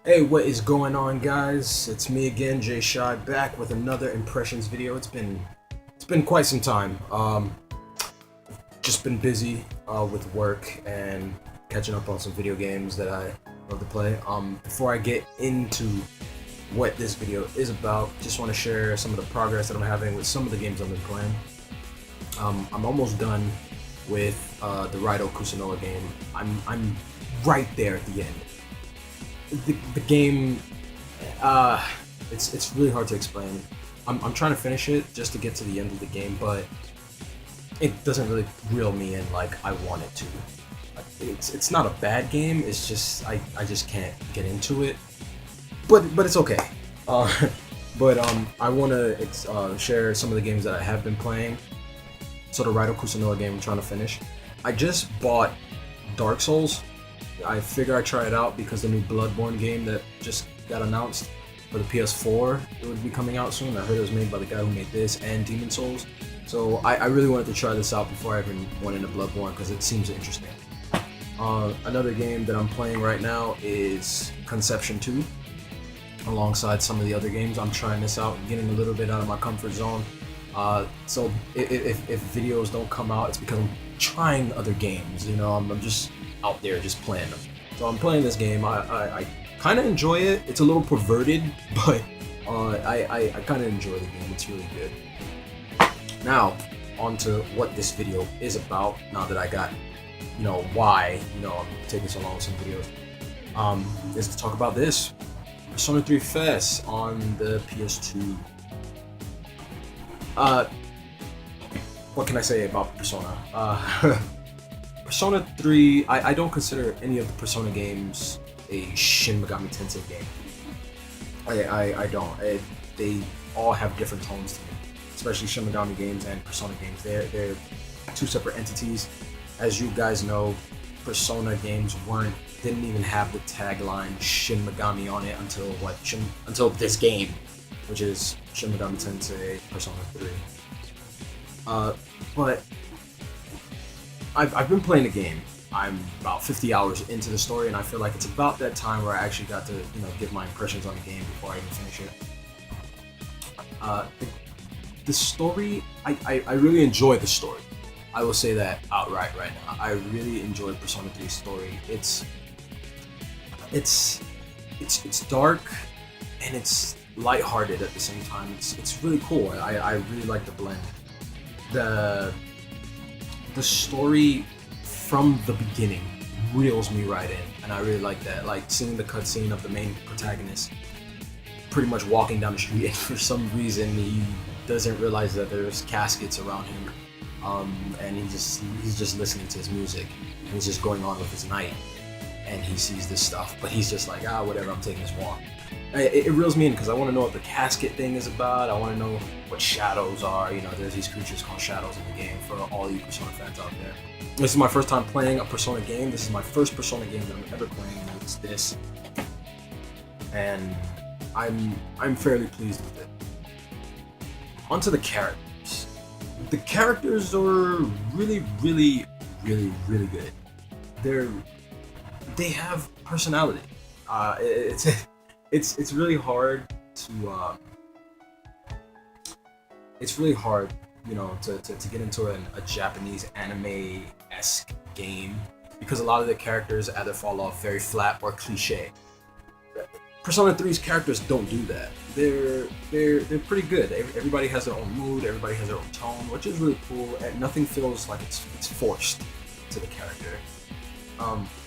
Hey, what is going on, guys? It's me again, Jay Shy, back with another impressions video. It's been quite some time. Just been busy with work and catching up on some video games that I love to play. Before I get into what this video is about, just want to share some of the progress that I'm having with some of the games I've been playing. I'm almost done with the Raido Kusunoa game. I'm right there at the end. The game, it's really hard to explain. I'm trying to finish it just to get to the end of the game, but it doesn't really reel me in like I want it to. It's not a bad game. It's just I just can't get into it. But it's okay. Uh, but I want to share some of the games that I have been playing. So the Raido Kusunoa game I'm trying to finish. I just bought Dark Souls. I figure I try it out because the new Bloodborne game that just got announced for the PS4, it would be coming out soon. I heard it was made by the guy who made this and Demon Souls. So I really wanted to try this out before I even went into Bloodborne because it seems interesting. Another game that I'm playing right now is Conception 2. Alongside some of the other games, I'm trying this out, getting a little bit out of my comfort zone. So if videos don't come out, it's because I'm trying other games. You know, I'm just out there just playing them. So I'm playing this game. I kind of enjoy it. It's a little perverted, but I kind of enjoy the game. It's really good. Now, on to what this video is about. Now that I got, why, I'm taking so long with some videos, is to talk about this. Persona 3 Fest on the PS2. What can I say about Persona? Persona 3, I don't consider any of the Persona games a Shin Megami Tensei game. I don't. They all have different tones to me, especially Shin Megami games and Persona games. They're two separate entities. As you guys know, Persona games didn't even have the tagline Shin Megami on it until this game, which is Shin Megami Tensei Persona 3. But I've been playing the game. I'm about 50 hours into the story, and I feel like it's about that time where I actually got to, give my impressions on the game before I even finish it. The story, I really enjoy the story. I will say that outright right now. I really enjoy Persona 3's story. It's dark and it's lighthearted at the same time. It's really cool. I really like the blend. The story from the beginning reels me right in, and I really like that. Like seeing the cutscene of the main protagonist pretty much walking down the street, and for some reason he doesn't realize that there's caskets around him, and he's just listening to his music, and he's just going on with his night, and he sees this stuff, but he's just like, whatever, I'm taking this walk. It reels me in because I want to know what the casket thing is about. I want to know what shadows are. There's these creatures called shadows in the game for all you Persona fans out there. This is my first time playing a Persona game. This is my first Persona game that I'm ever playing, and it's this. And I'm fairly pleased with it. Onto the characters. The characters are really, really, really, really good. They have personality. It's really hard to to get into a Japanese anime-esque game because a lot of the characters either fall off very flat or cliche. Persona 3's characters don't do that. They're pretty good. Everybody has their own mood. Everybody has their own tone, which is really cool. And nothing feels like it's forced to the character.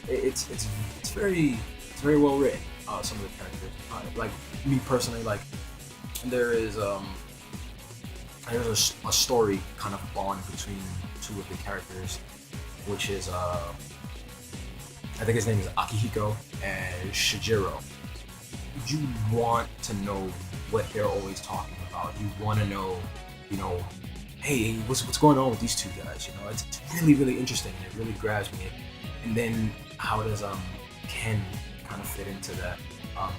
It's very well written. Some of the characters, like me personally, like there's a story kind of bond between two of the characters, which is I think his name is Akihiko and Shijiro. You want to know what they're always talking about. You want to know, hey, what's going on with these two guys? It's really, really interesting. It really grabs me. And then how does Ken kind of fit into that?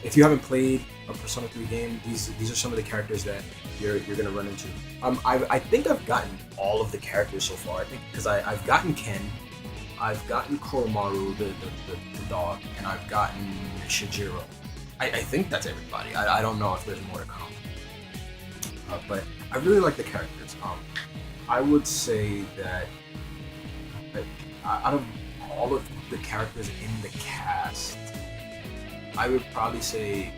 If you haven't played a Persona 3 game, these are some of the characters that you're gonna run into. I think I've gotten all of the characters so far. I think because I've gotten Ken, I've gotten Koromaru, the dog, and I've gotten Shijiro. I think that's everybody. I don't know if there's more to come. But I really like the characters. I would say that out of all of the characters in the cast, I would probably say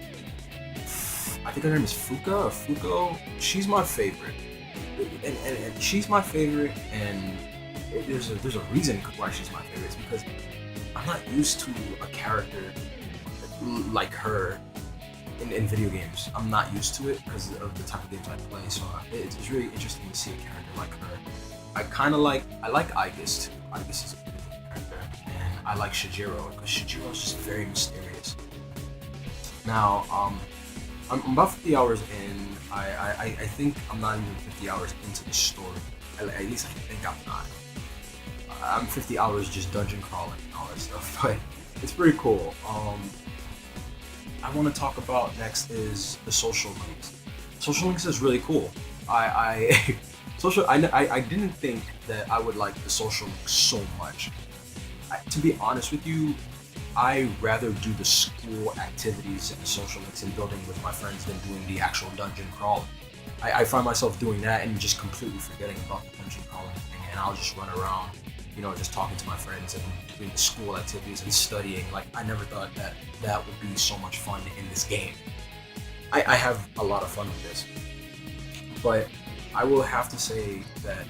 I think her name is Fuka or Fuko. She's my favorite, and she's my favorite, and there's a reason why she's my favorite. It's because I'm not used to a character like her in video games. I'm not used to it because of the type of games I play. So it's really interesting to see a character like her. I like Aigis too. Aigis is a beautiful character, and I like Shijiro because Shijiro is just very mysterious. Now, I'm about 50 hours in. I think I'm not even 50 hours into the story. At least I think I'm not. I'm 50 hours just dungeon crawling and all that stuff, but it's pretty cool. I want to talk about next is the social links. Social links is really cool. I didn't think that I would like the social links so much. To be honest with you, I rather do the school activities and the social links and building with my friends than doing the actual dungeon crawling. I find myself doing that and just completely forgetting about the dungeon crawling thing, and I'll just run around, just talking to my friends and doing the school activities and studying. Like, I never thought that would be so much fun in this game. I have a lot of fun with this, but I will have to say that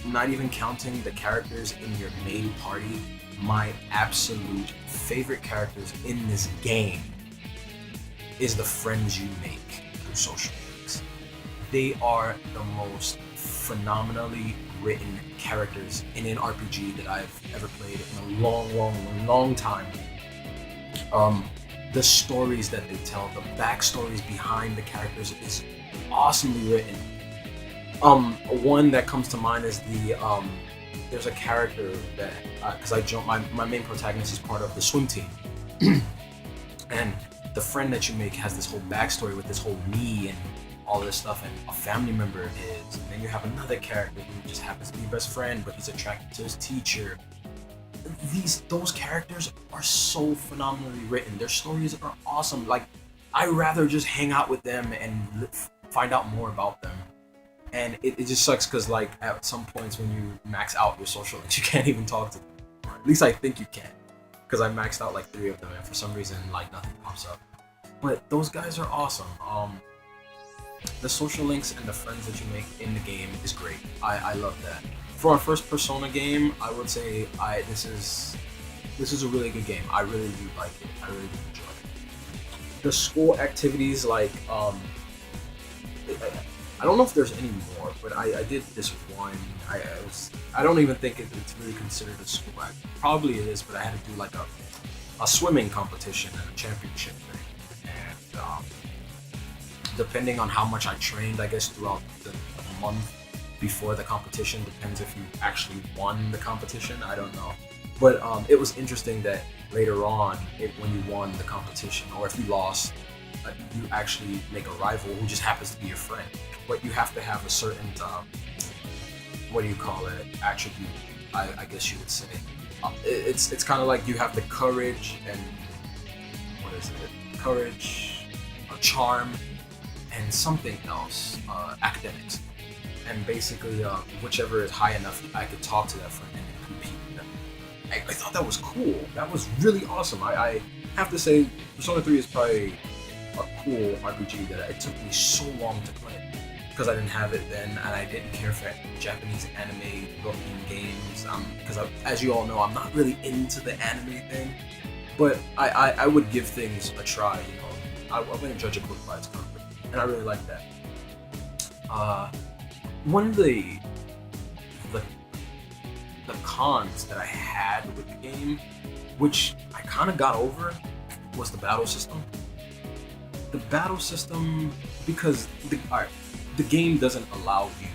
not even counting the characters in your main party, my absolute favorite characters in this game is the friends you make through social links. They are the most phenomenally written characters in an RPG that I've ever played in a long time. The stories that they tell, the backstories behind the characters is awesomely written. One that comes to mind is there's a character that, because my main protagonist is part of the swim team, and the friend that you make has this whole backstory with this whole me and all this stuff, and a family member of his, and then you have another character who just happens to be your best friend, but he's attracted to his teacher. Those characters are so phenomenally written. Their stories are awesome. Like, I'd rather just hang out with them and find out more about them. And it just sucks because, like, at some points when you max out your social links, you can't even talk to them. At least I think you can, because I maxed out like 3 of them, and for some reason, like, nothing pops up. But those guys are awesome. The social links and the friends that you make in the game is great. I love that. For our first Persona game, I would say this is a really good game. I really do like it. I really do enjoy it. The school activities, like, I don't know if there's any more, but I did this one. I don't even think it's really considered a school act. Probably it is, but I had to do like a swimming competition and a championship thing. And depending on how much I trained, I guess throughout the month before the competition, depends if you actually won the competition. I don't know. But it was interesting that later on, when you won the competition, or if you lost, you actually make a rival who just happens to be your friend. But you have to have a certain, attribute, I guess you would say. It's kind of like you have the courage and, courage, charm, and something else, academics. And basically, whichever is high enough, I could talk to that friend and compete with them. I thought that was cool. That was really awesome. I have to say, Persona 3 is probably a cool RPG that it took me so long to play, because I didn't have it then, and I didn't care for Japanese anime looking games. Because as you all know, I'm not really into the anime thing, but I would give things a try. I wouldn't judge a book by its cover, and I really like that. One of the cons that I had with the game, which I kind of got over, was the battle system. The battle system, because the game doesn't allow you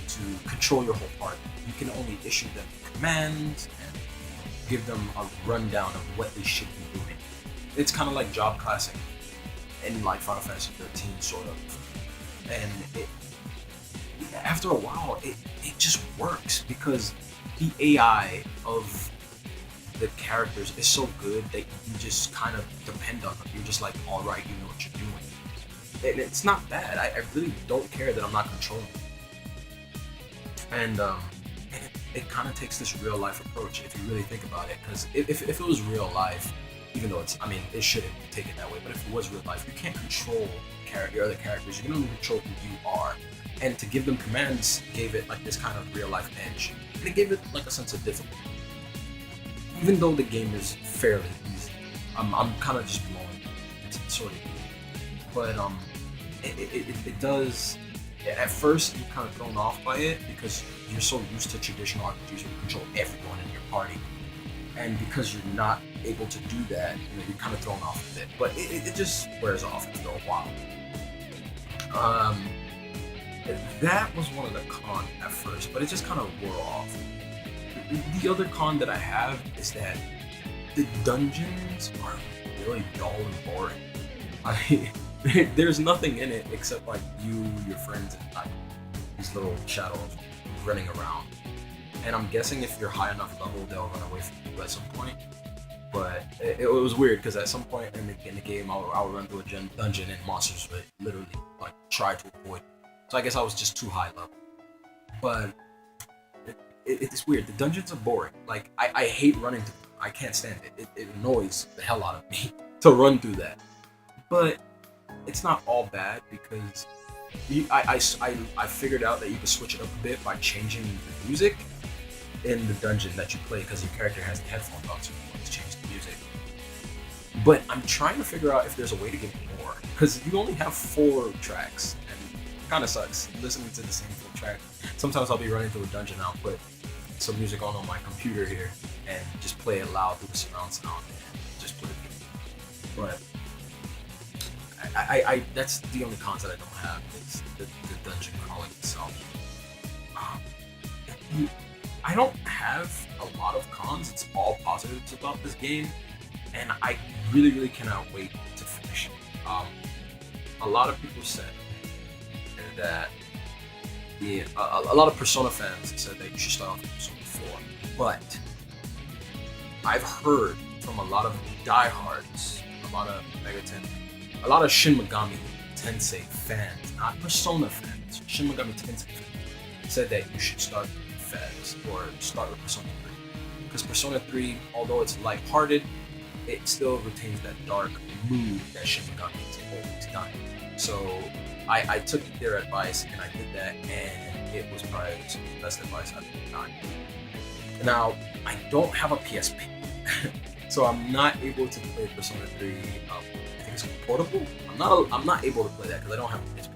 to control your whole party. You can only issue them commands and give them a rundown of what they should be doing. It's kind of like job classing in like Final Fantasy 13, sort of. And after a while, it just works, because the AI of the characters is so good that you just kind of depend on them. You're just like, all right, you know what you're doing, and it's not bad. I really don't care that I'm not controlling it. And it kind of takes this real life approach if you really think about it. Because if it was real life, even though it's, I mean, it shouldn't take it that way, but if it was real life, you can't control your other characters. You can only control who you are. And to give them commands gave it like this kind of real life edge. And it gave it like a sense of difficulty. Even though the game is fairly easy, I'm kind of just blowing it. It's sort of easy. But it does. At first, you're kind of thrown off by it because you're so used to traditional RPGs where you control everyone in your party, and because you're not able to do that, you're kind of thrown off a bit. But it just wears off after a while. That was one of the cons at first, but it just kind of wore off. The other con that I have is that the dungeons are really dull and boring. There's nothing in it except like you, your friends, and like these little shadows running around. And I'm guessing if you're high enough level, they'll run away from you at some point. But it was weird because at some point in the game, I'll run through a dungeon and monsters would literally like try to avoid me. So I guess I was just too high level. But it's weird. The dungeons are boring. Like I hate running through them. I can't stand it. It annoys the hell out of me to run through that. But it's not all bad because I figured out that you can switch it up a bit by changing the music in the dungeon that you play because your character has the headphones on, so you want to change the music. But I'm trying to figure out if there's a way to get more because you only have 4 tracks and it kind of sucks listening to the same 4 track. Sometimes I'll be running through a dungeon, I'll put some music on my computer here and just play it loud through the surround sound and just put it in. But I that's the only cons that I don't have is the dungeon crawling itself. I don't have a lot of cons. It's all positives about this game, and I really cannot wait to finish it. A lot of people said that a lot of Persona fans said that you should start off with Persona 4, but I've heard from a lot of diehards, a lot of a lot of Shin Megami Tensei fans, not Persona fans, Shin Megami Tensei fans, said that you should start with Fez or start with Persona 3. Because Persona 3, although it's lighthearted, it still retains that dark mood that Shin Megami has always done. So I took their advice and I did that, and it was probably some of the best advice I've ever gotten. Now, I don't have a PSP, so I'm not able to play Persona 3. I think it's portable. I'm not able to play that because I don't have a PSP.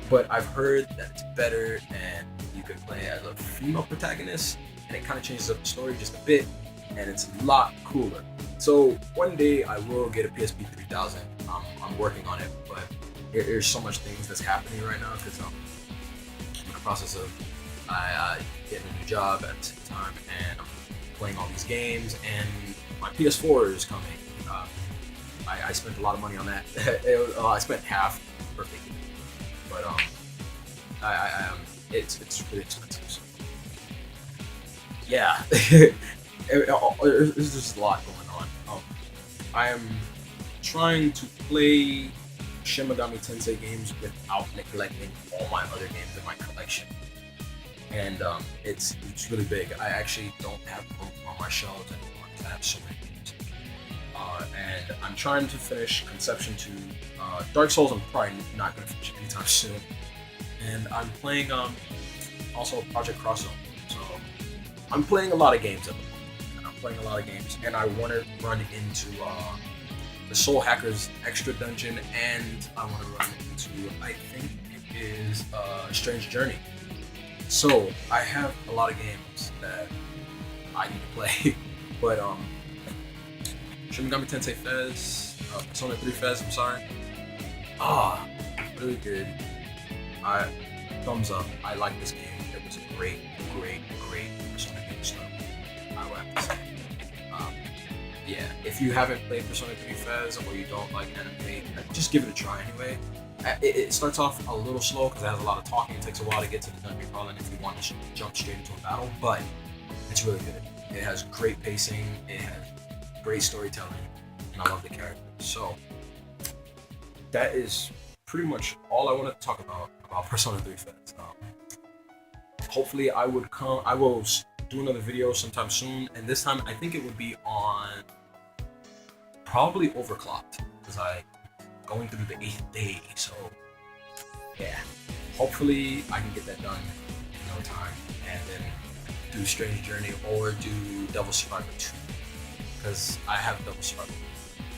But I've heard that it's better, and you can play as a female protagonist, and it kind of changes up the story just a bit, and it's a lot cooler. So one day I will get a PSP 3000. I'm working on it, but there's so much things that's happening right now because I'm in the process of getting a new job at the same time, and I'm playing all these games, and my PS4 is coming. I spent a lot of money on that. I spent half perfectly, but it's really expensive. So. Yeah, there's just a lot going on. I am trying to play Shin Megami Tensei games without neglecting all my other games in my collection, and it's really big. I actually don't have room on my shelves anymore because I have so many games. And I'm trying to finish Conception 2. Dark Souls I'm probably not going to finish anytime soon. And I'm playing also Project Cross Zone. So I'm playing a lot of games at the moment. And I want to run into the Soul Hackers Extra Dungeon, and I want to run into, I think it is Strange Journey. So I have a lot of games that I need to play. But Shin Megami Tensei Fez, Persona 3 Fez, I'm sorry. Really good. Thumbs up. I like this game. It was a great Persona game start. I will have to say. Yeah, if you haven't played Persona 3 Fez or you don't like anime, just give it a try anyway. It starts off a little slow because it has a lot of talking. It takes a while to get to the dungeon crawling if you want to jump straight into a battle, but it's really good. It has great pacing. It has great storytelling, and I love the characters. So that is pretty much all I want to talk about Persona 3 fans. Hopefully, I will do another video sometime soon, and this time I think it would be on probably Overclocked because I going through the 8th day. So yeah, hopefully I can get that done in no time, and then do Strange Journey or do Devil Survivor 2 because I have Devil Survivor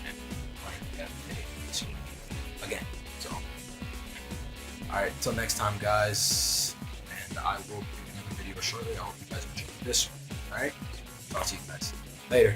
and playing that video again. So alright, till next time, guys, and I will do another video shortly. I hope you guys enjoyed this one. Alright, I'll see you guys later.